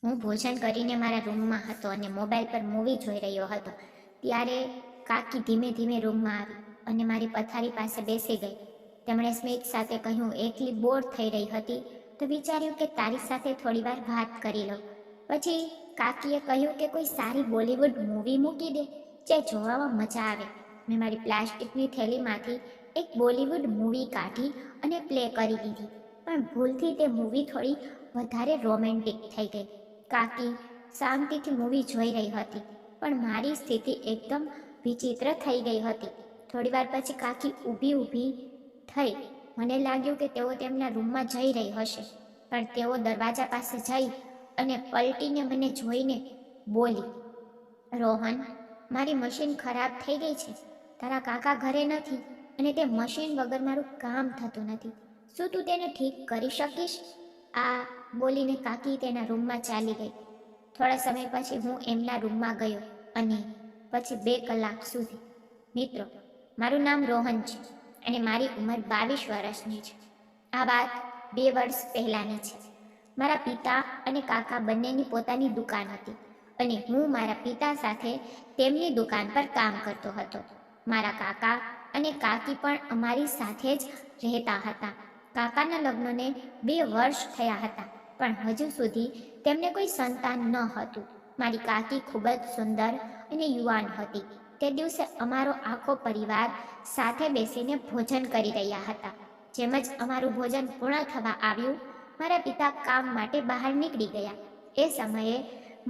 હું ભોજન કરીને મારા રૂમમાં હતો અને મોબાઈલ પર મૂવી જોઈ રહ્યો હતો. ત્યારે કાકી ધીમે ધીમે રૂમમાં આવી અને મારી પથારી પાસે બેસી ગઈ. તેમણે સ્મિત સાથે કહ્યું, એકલી બોર થઈ રહી હતી તો વિચાર્યું કે તારી સાથે થોડીવાર વાત કરી લઉં. પછી કાકીએ કહ્યું કે કોઈ સારી બોલિવૂડ મૂવી મૂકી દે, જે જોવામાં મજા આવે. મેં મારી પ્લાસ્ટિકની થેલીમાંથી એક બોલિવૂડ મૂવી કાઢી અને પ્લે કરી દીધી. પણ ભૂલથી તે મૂવી થોડી વધારે રોમેન્ટિક થઈ ગઈ. કાકી શાંતિથી મૂવી જોઈ રહી હતી, પણ મારી સ્થિતિ એકદમ વિચિત્ર થઈ ગઈ હતી. થોડીવાર પછી કાકી ઊભી થઈ. મને લાગ્યું કે તેઓ તેમના રૂમમાં જઈ રહી હશે, પણ તેઓ દરવાજા પાસે જઈ અને પલટીને મને જોઈને બોલી, રોહન, મારી મશીન ખરાબ થઈ ગઈ છે. તારા કાકા ઘરે નથી અને તે મશીન વગર મારું કામ થતું નથી. શું તું તેને ઠીક કરી શકીશ? આ બોલીને કાકી તેના રૂમમાં ચાલી ગઈ. થોડા સમય પછી હું એમના રૂમમાં ગયો અને પછી 2 કલાક સુધી. મિત્રો, મારું નામ રોહન છે અને મારી ઉંમર 22 વર્ષની છે. આ વાત 2 વર્ષ પહેલાંની છે. મારા પિતા અને કાકા બંનેની પોતાની દુકાન હતી અને હું મારા પિતા સાથે તેમની દુકાન પર કામ કરતો હતો. મારા કાકા અને કાકી પણ અમારી સાથે જ રહેતા હતા. કાકાના લગ્નને 2 વર્ષ થયા હતા, પણ હજુ સુધી તેમને કોઈ સંતાન ન હતું. મારી કાકી ખૂબ જ સુંદર અને યુવાન હતી. તે દિવસે અમારો આખો પરિવાર સાથે બેસીને ભોજન કરી રહ્યા હતા. જેમ જ અમારું ભોજન પૂર્ણ થવા આવ્યું, મારા પિતા કામ માટે બહાર નીકળી ગયા. એ સમયે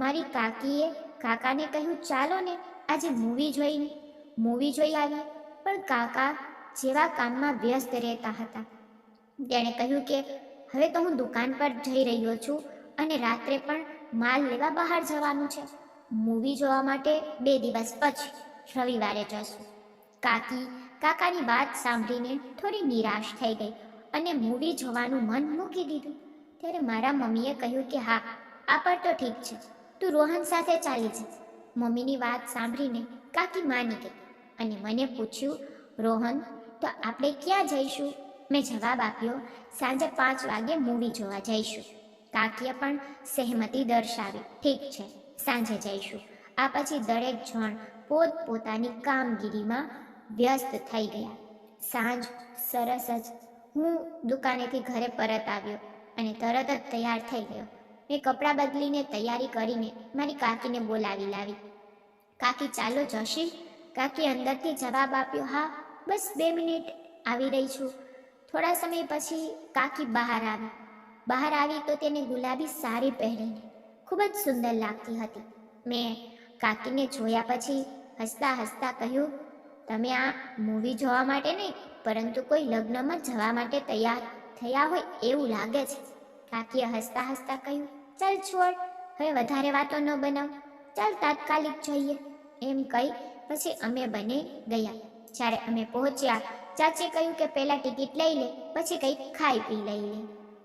મારી કાકીએ કાકાને કહ્યું, ચાલો ને આજે મૂવી જોઈ આવી. પણ કાકા જેવા કામમાં વ્યસ્ત રહેતા હતા. તેણે કહ્યું કે હવે તો હું દુકાન પર જઈ રહ્યો છું અને રાત્રે પણ માલ લેવા બહાર જવાનું છે. મૂવી જોવા માટે 2 દિવસ પછી રવિવારે જશું. કાકી કાકાની વાત સાંભળીને થોડી નિરાશ થઈ ગઈ અને મૂવી જોવાનું મન મૂકી દીધું. ત્યારે મારા મમ્મીએ કહ્યું કે હા, આ પર તો ઠીક છે, તું રોહન સાથે ચાલી જા. મમ્મીની વાત સાંભળીને કાકી માની ગઈ અને મને પૂછ્યું, રોહન, તો આપણે ક્યાં જઈશું? મેં જવાબ આપ્યો, સાંજે 5 વાગે મૂવી જોવા જઈશું. કાકીએ પણ સહેમતી દર્શાવી, ઠીક છે, સાંજે જઈશું. આ પછી દરેક જણ પોતપોતાની કામગીરીમાં વ્યસ્ત થઈ ગયા. સાંજ સરસ જ. હું દુકાનેથી ઘરે પરત આવ્યો અને તરત જ તૈયાર થઈ ગયો. મેં કપડાં બદલીને તૈયારી કરીને મારી કાકીને બોલાવી લાવી. કાકી, ચાલો જશી? કાકી અંદરથી જવાબ આપ્યો, હા, બસ 2 મિનિટ, આવી રહી છું. થોડા સમય પછી કાકી બહાર આવી તો તેને ગુલાબી સાડી પહેરીને ખૂબ જ સુંદર લાગતી હતી. મેં કાકીને જોયા પછી હસતા હસતા કહ્યું, તમે આ મૂવી જોવા માટે નહીં, પરંતુ કોઈ લગ્નમાં જવા માટે તૈયાર થયા હોય એવું લાગે છે. કાકીએ હસતા હસતા કહ્યું, ચાલ છોડ, હવે વધારે વાતો ન બનાવ, ચાલ તાત્કાલિક જઈએ. એમ કહી પછી અમે બંને ગયા. જ્યારે અમે પહોંચ્યા, ચાચીએ કહ્યું કે પહેલાં ટિકિટ લઈ લે, પછી કંઈક ખાઈ પી લઈએ.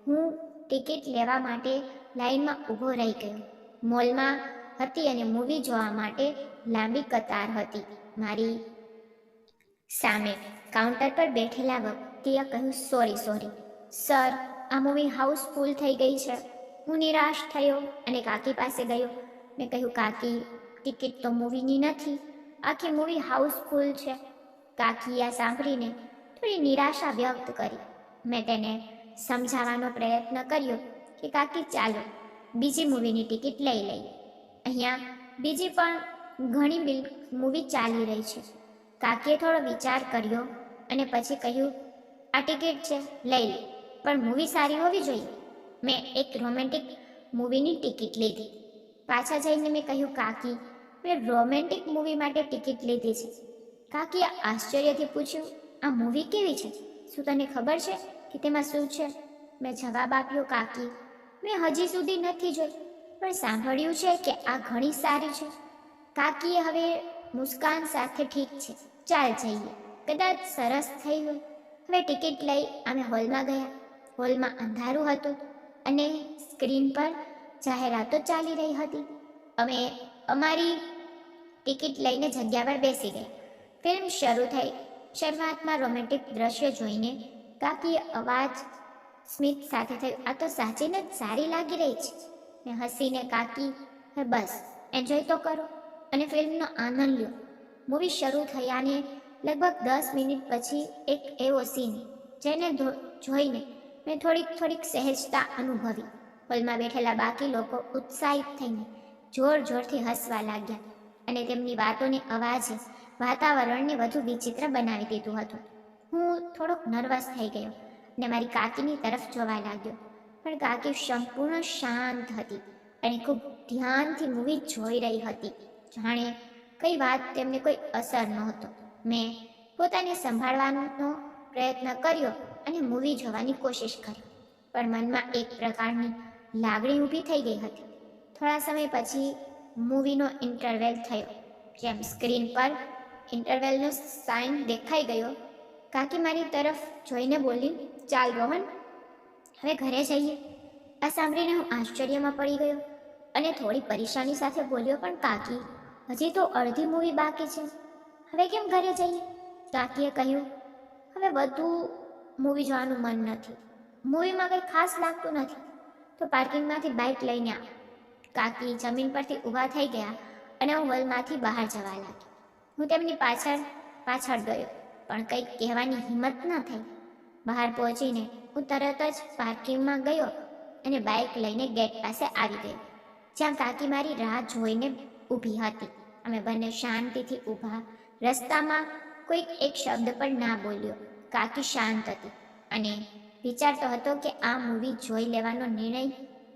હું ટિકિટ લેવા માટે લાઈનમાં ઊભો રહી ગયો. મોલમાં હતી અને મૂવી જોવા માટે લાંબી કતાર હતી. મારી સામે કાઉન્ટર પર બેઠેલા વ્યક્તિએ કહ્યું, સોરી સર, આ મૂવી હાઉસફુલ થઈ ગઈ છે. હું નિરાશ થયો અને કાકી પાસે ગયો. મેં કહ્યું, કાકી, ટિકિટ તો મૂવીની નથી, આખી મૂવી હાઉસફુલ છે. કાકીએ સાંભળીને થોડી નિરાશા વ્યક્ત કરી. મેં તેને સમજાવવાનો પ્રયત્ન કર્યો કે કાકી, ચાલો બીજી મૂવીની ટિકિટ લઈ લઈએ. અહીંયા બીજી પણ ઘણી મૂવી ચાલી રહી છે. કાકીએ થોડો વિચાર કર્યો અને પછી કહ્યું, આ ટિકિટ છે, લઈ લે, પણ મૂવી સારી હોવી જોઈએ. મેં એક રોમેન્ટિક મૂવીની ટિકિટ લીધી. પાછા જઈને મેં કહ્યું, કાકી, મેં રોમેન્ટિક મૂવી માટે ટિકિટ લીધી છે. કાકીએ આશ્ચર્યથી પૂછ્યું, આ મૂવી કેવી છે? શું તને ખબર છે કે તેમાં શું છે? મેં જવાબ આપ્યો, કાકી, મેં હજી સુધી નથી જોઈ, પણ સાંભળ્યું છે કે આ ઘણી સારી છે. કાકીએ હવે મુસ્કાન સાથે, ઠીક છે, ચાલ જઈએ, કદાચ સરસ થઈ હોય. હવે ટિકિટ લઈ અમે હોલમાં ગયા. હોલમાં અંધારું હતું અને સ્ક્રીન પર જાહેરાતો ચાલી રહી હતી. અમે અમારી ટિકિટ લઈને જગ્યા પર બેસી ગયા. ફિલ્મ શરૂ થઈ. શરૂઆતમાં રોમેન્ટિક દ્રશ્ય જોઈને કાકીએ અવાજ સ્મિત સાથે થયું, આ તો સાચીને જ સારી લાગી રહી છે. ને હસીને કાકી, હવે બસ એન્જોય તો કરો અને ફિલ્મનો આનંદ લ્યો. મૂવી શરૂ થયાને લગભગ 10 મિનિટ પછી એક એવો સીન જેને જોઈને મેં થોડીક સહેજતા અનુભવી. હોલમાં બેઠેલા બાકી લોકો ઉત્સાહિત થઈને જોરથી હસવા લાગ્યા અને તેમની વાતોની અવાજે વાતાવરણને વધુ વિચિત્ર બનાવી દીધું હતું. હું થોડોક નર્વસ થઈ ગયો અને મારી કાકીની તરફ જોવા લાગ્યો, પણ કાકી સંપૂર્ણ શાંત હતી અને ખૂબ ધ્યાનથી મૂવી જોઈ રહી હતી, જાણે કઈ વાત તેમને કોઈ અસર નહોતો. મેં પોતાને સંભાળવાનો પ્રયત્ન કર્યો અને મૂવી જોવાની કોશિશ કરી, પણ મનમાં એક પ્રકારની લાગણી ઊભી થઈ ગઈ હતી. થોડા સમય પછી મૂવીનો ઇન્ટરવેલ થયો. જેમ સ્ક્રીન પર ઇન્ટરવેલનો સાઇન દેખાઈ ગયો, કાકી મારી તરફ જોઈને બોલી, ચાલ રોહન, હવે ઘરે જઈએ. આ સાંભળીને હું આશ્ચર્યમાં પડી ગયો અને થોડી પરેશાની સાથે બોલ્યો, પણ કાકી, હજી તો અડધી મૂવી બાકી છે, હવે કેમ ઘરે જઈએ? કાકીએ કહ્યું, હવે બધું મૂવી જોવાનું મન નથી, મૂવીમાં કંઈ ખાસ લાગતું નથી, તો પાર્કિંગમાંથી બાઇક લઈને આવ. કાકી જમીન પરથી ઊભા થઈ ગયા અને હું હોલમાંથી બહાર જવા લાગી. હું તેમની પાછળ ગયો, પણ કંઈક કહેવાની હિંમત ન થઈ. બહાર પહોંચીને હું તરત જ પાર્કિંગમાં ગયો અને બાઇક લઈને ગેટ પાસે આવી ગયો, જ્યાં કાકી મારી રાહ જોઈને ઊભી હતી. અમે બંને શાંતિથી ઊભા. રસ્તામાં કોઈક એક શબ્દ પણ ના બોલ્યો. કાકી શાંત હતી અને વિચારતો હતો કે આ મૂવી જોઈ લેવાનો નિર્ણય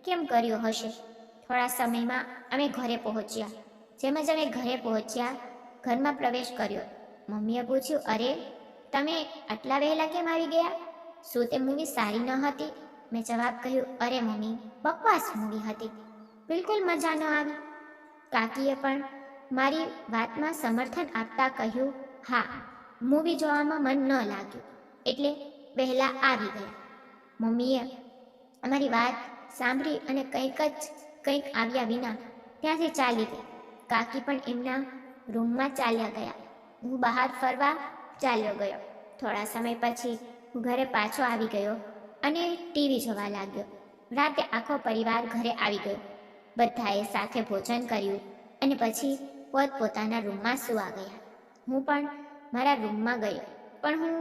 કેમ કર્યો હશે. થોડા સમયમાં અમે ઘરે પહોંચ્યા. જેમ જ અમે ઘરે પહોંચ્યા, ઘરમાં પ્રવેશ કર્યો. મમ્મીએ પૂછ્યું, અરે તમે આટલા વહેલા કેમ આવી ગયા? શું તે મૂવી સારી ન હતી? મેં જવાબ કહ્યું, અરે મમ્મી, બકવાસ મૂવી હતી, બિલકુલ મજા ન આવી. કાકીએ પણ મારી વાતમાં સમર્થન આપતા કહ્યું, હા, મૂવી જોવામાં મન ન લાગ્યું એટલે વહેલા આવી ગયા. મમ્મીએ અમારી વાત સાંભળી અને કંઈક આવ્યા વિના ત્યાંથી ચાલી ગઈ. કાકી પણ એમના રૂમમાં ચાલ્યા ગયા. હું બહાર ફરવા ચાલ્યો ગયો. થોડા સમય પછી હું ઘરે પાછો આવી ગયો અને ટીવી જોવા લાગ્યો. રાતે આખો પરિવાર ઘરે આવી ગયો. બધાએ સાથે ભોજન કર્યું અને પછી પોતપોતાના રૂમમાં સૂવા ગયા. હું પણ મારા રૂમમાં ગયો, પણ હું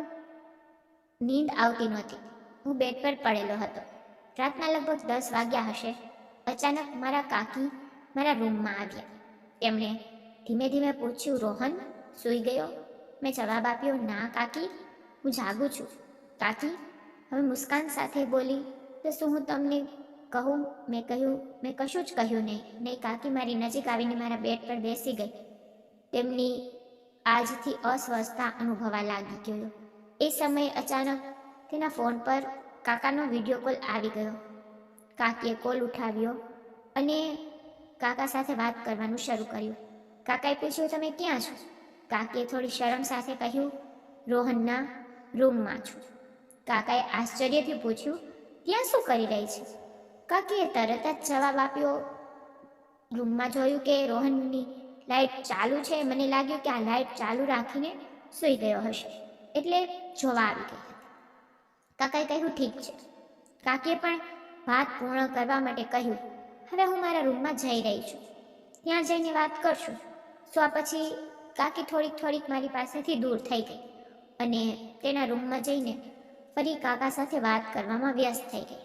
નીંદ આવતી નહોતી. હું બેડ પર પડેલો હતો. રાતના લગભગ 10 વાગ્યા હશે. અચાનક મારા કાકી મારા રૂમમાં આવ્યા. તેમણે ધીમે ધીમે પૂછ્યું, રોહન, સૂઈ ગયો? મેં જવાબ આપ્યો, ના કાકી, હું જાગું છું. કાકી હવે મુસ્કાન સાથે બોલી, તો શું હું તમને કહું? મેં કહ્યું, મેં કશું જ કહ્યું નહીં. કાકી મારી નજીક આવીને મારા બેડ પર બેસી ગઈ. તેમની આજથી અસ્વસ્થતા અનુભવા લાગી ગયો. એ સમયે અચાનક તેના ફોન પર કાકાનો વિડીયો કોલ આવી ગયો. કાકીએ કોલ ઉઠાવ્યો અને કાકા સાથે વાત કરવાનું શરૂ કર્યું. કાકાએ પૂછ્યું, તમે ક્યાં છો? કાકીએ થોડી શરમ સાથે કહ્યું, રોહનના રૂમમાં છું. કાકાએ આશ્ચર્યથી પૂછ્યું, ત્યાં શું કરી રહી છે? કાકીએ તરત જ જવાબ આપ્યો, રૂમમાં જોયું કે રોહનની લાઇટ ચાલુ છે. મને લાગ્યું કે આ લાઇટ ચાલુ રાખીને સૂઈ ગયો હશે, એટલે જોવા આવી ગઈ હતી. કાકાએ કહ્યું, ઠીક છે. કાકીએ પણ વાત પૂર્ણ કરવા માટે કહ્યું, હવે હું મારા રૂમમાં જઈ રહી છું, ત્યાં જઈને વાત કરશું. આ પછી કાકી થોડીક મારી પાસેથી દૂર થઈ ગઈ અને તેના રૂમમાં જઈને ફરી કાકા સાથે વાત કરવામાં વ્યસ્ત થઈ ગઈ.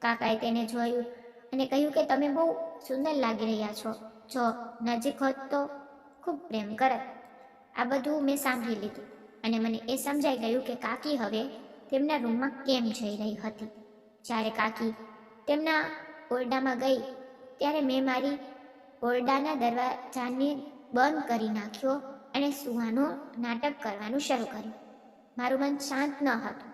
કાકાએ તેને જોયું અને કહ્યું કે તમે બહુ સુંદર લાગી રહ્યા છો, જો નજીક હોત તો ખૂબ પ્રેમ કરત. આ બધું મેં સાંભળી લીધું અને મને એ સમજાઈ ગયું કે કાકી હવે તેમના રૂમમાં કેમ જઈ રહી હતી. જ્યારે કાકી તેમના ઓરડામાં ગઈ ત્યારે મેં મારી ઓરડાના દરવાજાને બંધ કરી નાખ્યો અને સૂવાનું નાટક કરવાનું શરૂ કર્યું. મારું મન શાંત ન હતું.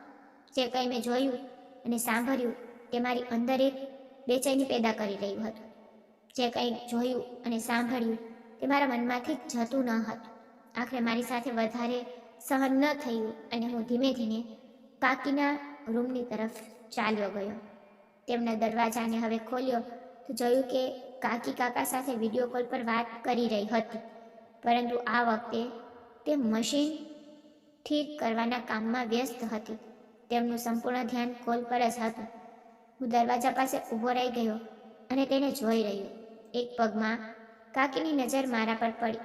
જે કંઈ મેં જોયું અને સાંભળ્યું તે મારી અંદર એક બેચેની પેદા કરી રહ્યું હતું. જે કંઈ જોયું અને સાંભળ્યું તે મારા મનમાંથી જતું ન હતું. આખરે મારી સાથે વધારે સહન ન થયું અને હું ધીમે ધીમે કાકીના રૂમની તરફ ચાલ્યો ગયો. તેમના દરવાજાને હવે ખોલ્યો તો જોયું કે કાકી કાકા સાથે વિડીયો કોલ પર વાત કરી રહી હતી, પરંતુ આ વખતે તે મશીન ઠીક કરવાના કામમાં વ્યસ્ત હતી. તેમનું સંપૂર્ણ ધ્યાન કોલ પર જ હતું. હું દરવાજા પાસે ઊભો રહી ગયો અને તેને જોઈ રહ્યો. એક પગમાં કાકીની નજર મારા પર પડી.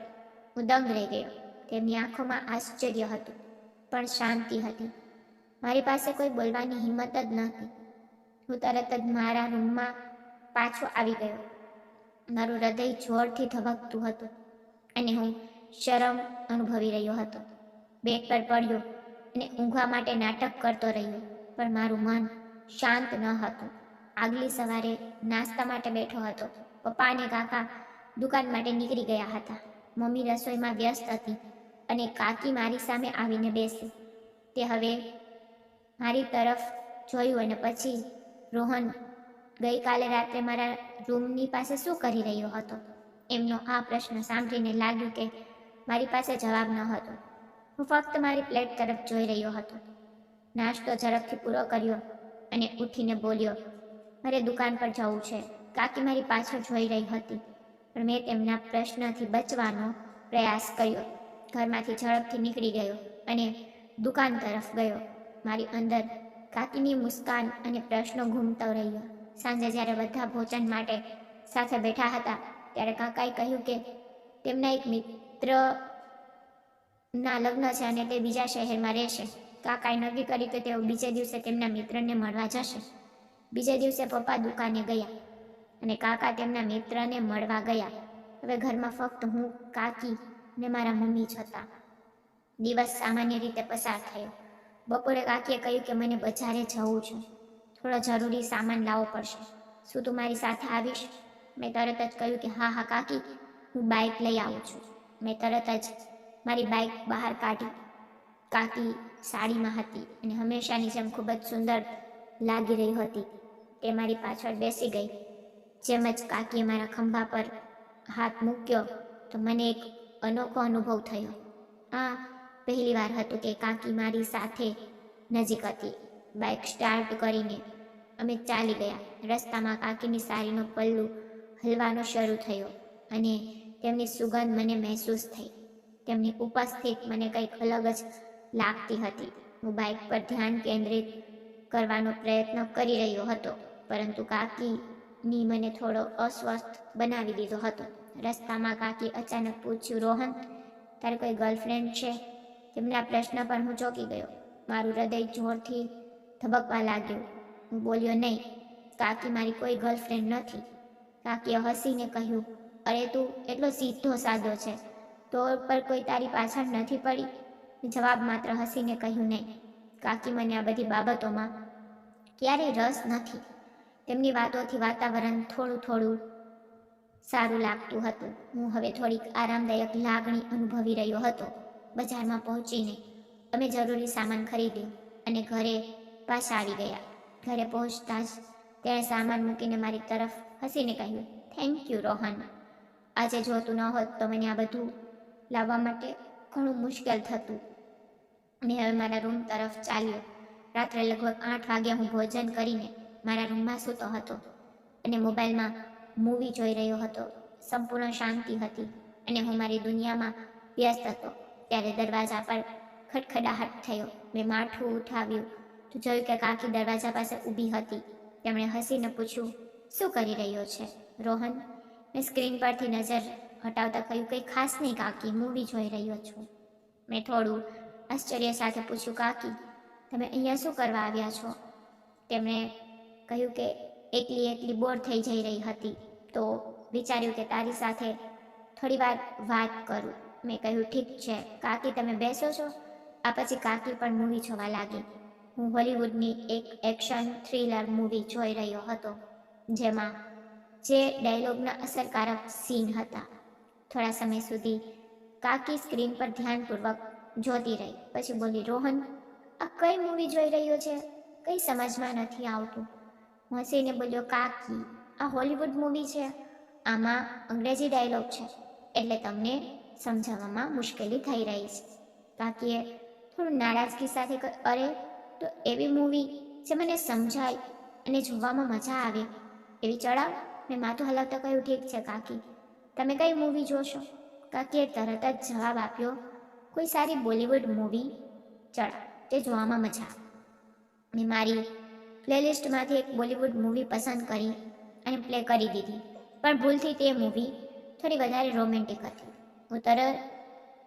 હું દંગ રહી ગયો. તેમની આંખોમાં આશ્ચર્ય હતું, પણ શાંતિ હતી. મારી પાસે કોઈ બોલવાની હિંમત જ નહોતી. હું તરત જ મારા રૂમમાં પાછો આવી ગયો. મારું હૃદય જોરથી ધબકતું હતું અને હું શરમ અનુભવી રહ્યો હતો. બેડ પર પડ્યો અને ઊંઘવા માટે નાટક કરતો રહ્યો, પણ મારું મન શાંત ન હતું. આગલી સવારે નાસ્તા માટે બેઠો હતો. પપ્પા અને કાકા દુકાન માટે નીકળી ગયા હતા. મમ્મી રસોઈમાં વ્યસ્ત હતી અને કાકી મારી સામે આવીને બેસી. તે હવે મારી તરફ જોયું અને પછી, રોહન ગઈકાલે રાત્રે મારા રૂમની પાસે શું કરી રહ્યો હતો? એમનો આ પ્રશ્ન સાંભળીને લાગ્યું કે મારી પાસે જવાબ ન હતો. હું ફક્ત મારી પ્લેટ તરફ જોઈ રહ્યો હતો. નાસ્તો ઝડપથી પૂરો કર્યો અને ઉઠીને બોલ્યો, મારે દુકાન પર જવું છે. કાકી મારી પાછળ જોઈ રહી હતી, પણ મેં તેમના પ્રશ્નથી બચવાનો પ્રયાસ કર્યો. ઘરમાંથી ઝડપથી નીકળી ગયો અને દુકાન તરફ ગયો. મારી અંદર કાકીની મુસ્કાન અને પ્રશ્નો ઘૂમતો રહ્યો. સાંજે જ્યારે બધા ભોજન માટે સાથે બેઠા હતા, ત્યારે કાકાએ કહ્યું કે તેમના એક મિત્રના લગ્ન છે અને તે બીજા શહેરમાં રહેશે. કાકાએ નક્કી કર્યું કે તેઓ બીજે દિવસે તેમના મિત્રને મળવા જશે. બીજે દિવસે પપ્પા દુકાને ગયા અને કાકા તેમના મિત્રને મળવા ગયા. હવે ઘરમાં ફક્ત હું, કાકી ને મારા મમ્મી જ હતા. દિવસ સામાન્ય રીતે પસાર થયો. બપોરે કાકીએ કહ્યું કે મને બજારે જવું છે. થોડો જરૂરી સામાન લાવવો પડશે. શું તું મારી સાથે આવીશ? મેં તરત જ કહ્યું કે હા કાકી, હું બાઇક લઈ આવું છું. મેં તરત જ મારી બાઇક બહાર કાઢી. કાકી સાડીમાં હતી અને હંમેશાની જેમ ખૂબ જ સુંદર લાગી રહી હતી. તે મારી પાછળ બેસી ગઈ. જેમ જ કાકીએ મારા ખંભા પર હાથ મૂક્યો તો મને એક અનોખો અનુભવ થયો. આ પહેલી વાર હતું કે કાકી મારી સાથે નજીક હતી. બાઇક સ્ટાર્ટ કરીને અમે ચાલી ગયા. રસ્તામાં કાકીની સાડીનો પલ્લુ હલવાનો શરૂ થયો અને તેમની સુગંધ મને મહેસૂસ થઈ. તેમની ઉપસ્થિત મને કંઈક અલગ જ લાગતી હતી. હું બાઇક પર ધ્યાન કેન્દ્રિત કરવાનો પ્રયત્ન કરી રહ્યો હતો, પરંતુ કાકીની મને થોડો અસ્વસ્થ બનાવી દીધો હતો. રસ્તામાં કાકી અચાનક પૂછ્યું, રોહન, તારે કોઈ ગર્લફ્રેન્ડ છે? તેમના પ્રશ્ન પર હું ચોંકી ગયો. મારું હૃદય જોરથી ધબકવા લાગ્યું. હું બોલ્યો, નહીં કાકી, મારી કોઈ ગર્લફ્રેન્ડ નથી. કાકીએ હસીને કહ્યું, અરે તું એટલો સીધો સાદો છે, તોર પર કોઈ તારી પાછળ નથી પડી? જવાબ માત્ર હસીને કહ્યું, નહીં કાકી, મને આ બધી બાબતોમાં ક્યારેય રસ નથી. તેમની વાતોથી વાતાવરણ થોડું સારું લાગતું હતું. હું હવે થોડીક આરામદાયક લાગણી અનુભવી રહ્યો હતો. બજારમાં પહોંચીને અમે જરૂરી સામાન ખરીદ્યું અને ઘરે પાછા આવી ગયા. ઘરે પહોંચતા જ તેણે સામાન મૂકીને મારી તરફ હસીને કહ્યું, થેન્ક યુ રોહન. આજે જો તું ન હોત તો મને આ બધું લાવવા માટે ઘણું મુશ્કેલ થતું. મેં હવે મારા રૂમ તરફ ચાલ્યો. રાત્રે લગભગ 8 વાગ્યે હું ભોજન કરીને મારા રૂમમાં સૂતો હતો અને મોબાઈલમાં મૂવી જોઈ રહ્યો હતો. સંપૂર્ણ શાંતિ હતી અને હું મારી દુનિયામાં વ્યસ્ત હતો. ત્યારે દરવાજા પર ખડખડાટ થયો. મેં માથું ઉઠાવ્યું તો જોયું કે કાકી દરવાજા પાસે ઊભી હતી. તેમણે હસીને પૂછ્યું, શું કરી રહ્યો છે રોહન? મેં સ્ક્રીન પરથી નજર હટાવતા કહ્યું, કંઈ ખાસ નહીં કાકી, મૂવી જોઈ રહ્યો છું. મેં થોડું આશ્ચર્ય સાથે પૂછ્યું, કાકી, તમે અહીંયા શું કરવા આવ્યા છો? તેમણે કહ્યું કે એકલી બોર થઈ જઈ રહી હતી, તો વિચાર્યું કે તારી સાથે થોડી વાર વાત કરું. મેં કહ્યું, ઠીક છે કાકી, તમે બેસો છો? આ પછી કાકી પણ મૂવી જોવા લાગી. હું હોલિવૂડની એક એક્શન થ્રિલર મૂવી જોઈ રહ્યો હતો, જેમાં જે ડાયલોગના અસરકારક સીન હતા. થોડા સમય સુધી કાકી સ્ક્રીન પર ધ્યાનપૂર્વક જોતી રહી. પછી બોલી, રોહન, આ કઈ મૂવી જોઈ રહ્યો છે? કંઈ સમજમાં નથી આવતું. હું હસીને બોલ્યો, કાકી, આ હોલિવૂડ મૂવી છે. આમાં અંગ્રેજી ડાયલોગ છે, એટલે તમને સમજાવવામાં મુશ્કેલી થઈ રહી છે. કાકીએ થોડું નારાજગી સાથે કહ્યું, અરે તો એવી મૂવી જે મને સમજાય અને જોવામાં મજા આવે એવી ચડાવ. મેં માથું હલાવતા કહ્યું, ઠીક છે કાકી, તમે કઈ મૂવી જોશો? કાકીએ તરત જ જવાબ આપ્યો, કોઈ સારી બોલિવૂડ મૂવી ચડાવ, તે જોવામાં મજા આવે. મેં મારી પ્લેલિસ્ટમાંથી એક બોલિવૂડ મૂવી પસંદ કરી અને પ્લે કરી દીધી. પણ ભૂલથી તે મૂવી થોડી વધારે રોમેન્ટિક હતી. હું તરત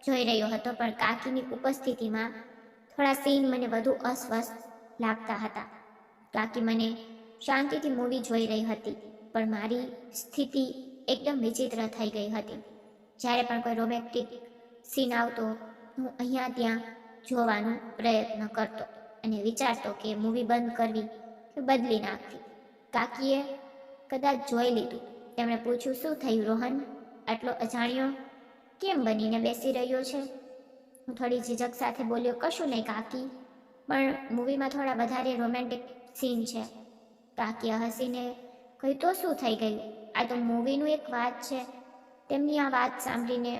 જોઈ રહ્યો હતો, પણ કાકીની ઉપસ્થિતિમાં થોડા સીન મને વધુ અસ્વસ્થ લાગતા હતા. કાકી મને શાંતિથી મૂવી જોઈ રહી હતી, પણ મારી સ્થિતિ એકદમ વિચિત્ર થઈ ગઈ હતી. જ્યારે પણ કોઈ રોમેન્ટિક સીન આવતો, હું અહીંયા ત્યાં જોવાનો પ્રયત્ન કરતો અને વિચારતો કે મૂવી બંધ કરવી કે બદલી નાખવી. કાકીએ કદાચ જોઈ લીધું. તેમણે પૂછ્યું, શું થયું રોહન? આટલો અજાણ્યો કેમ બનીને બેસી રહ્યો છે? હું થોડી ઝીઝક સાથે બોલ્યો, કશું નહીં કાકી, પણ મૂવીમાં થોડા વધારે રોમેન્ટિક સીન છે. કાકીએ હસીને કહ્યું, તો શું થઈ ગયું? આ તો મૂવીનું એક વાત છે. તેમની આ વાત સાંભળીને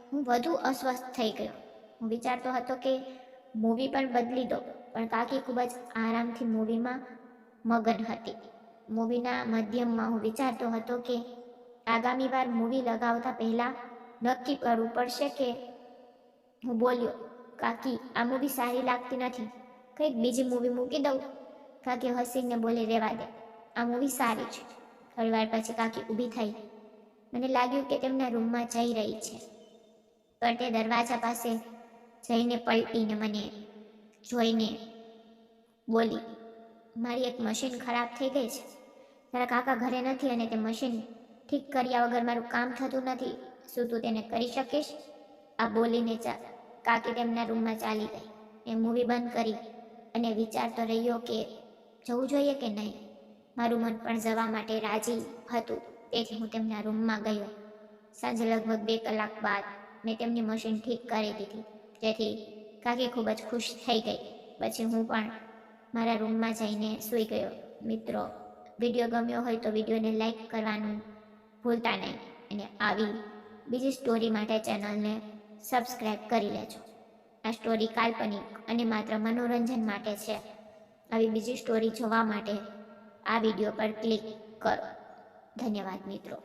હું વધુ અસ્વસ્થ થઈ ગયો. હું વિચારતો હતો કે મૂવી પણ બદલી દો, પણ કાકી ખૂબ જ આરામથી મૂવીમાં મગન હતી. મૂવીના મધ્યમમાં હું વિચારતો હતો કે આગામી વાર મૂવી લગાવતા પહેલા નક્કી કરવું પડશે કે હું બોલ્યો, કાકી આ મૂવી સારી લાગતી નથી, કંઈક બીજી મૂવી મૂકી દઉં? કાકી હસીને બોલી, રહેવા દે, આ મૂવી સારી છે. થોડી વાર પછી કાકી ઊભી થઈ. મને લાગ્યું કે તેમના રૂમમાં જઈ રહી છે, પણ તે દરવાજા પાસે જઈને પલટીને મને જોઈને બોલી, મારી એક મશીન ખરાબ થઈ ગઈ છે. તારા કાકા ઘરે નથી અને તે મશીન ઠીક કર્યા વગર મારું કામ થતું નથી. શું તું તેને કરી શકીશ? આ બોલીને કાકી તેમના રૂમમાં ચાલી ગઈ. એ મૂવી બંધ કરી અને વિચારતો રહ્યો કે જવું જોઈએ કે નહીં. મારું મન પણ જવા માટે રાજી હતું, તેથી હું તેમના રૂમમાં ગયો. સાંજે લગભગ 2 કલાક બાદ મેં તેમની મશીન ઠીક કરી દીધી, જેથી કાકી ખૂબ જ ખુશ થઈ ગઈ. પછી હું પણ મારા રૂમમાં જઈને સૂઈ ગયો. મિત્રો, વિડીયો ગમ્યો હોય તો વિડીયોને લાઈક કરવાનું ભૂલતા નહીં અને આવી બીજી સ્ટોરી માટે ચેનલને સબસ્ક્રાઈબ કરી લેજો. આ સ્ટોરી કાલ્પનિક અને માત્ર મનોરંજન માટે છે. આવી બીજી સ્ટોરી જોવા માટે આ વિડીયો પર ક્લિક કરો. ધન્યવાદ મિત્રો.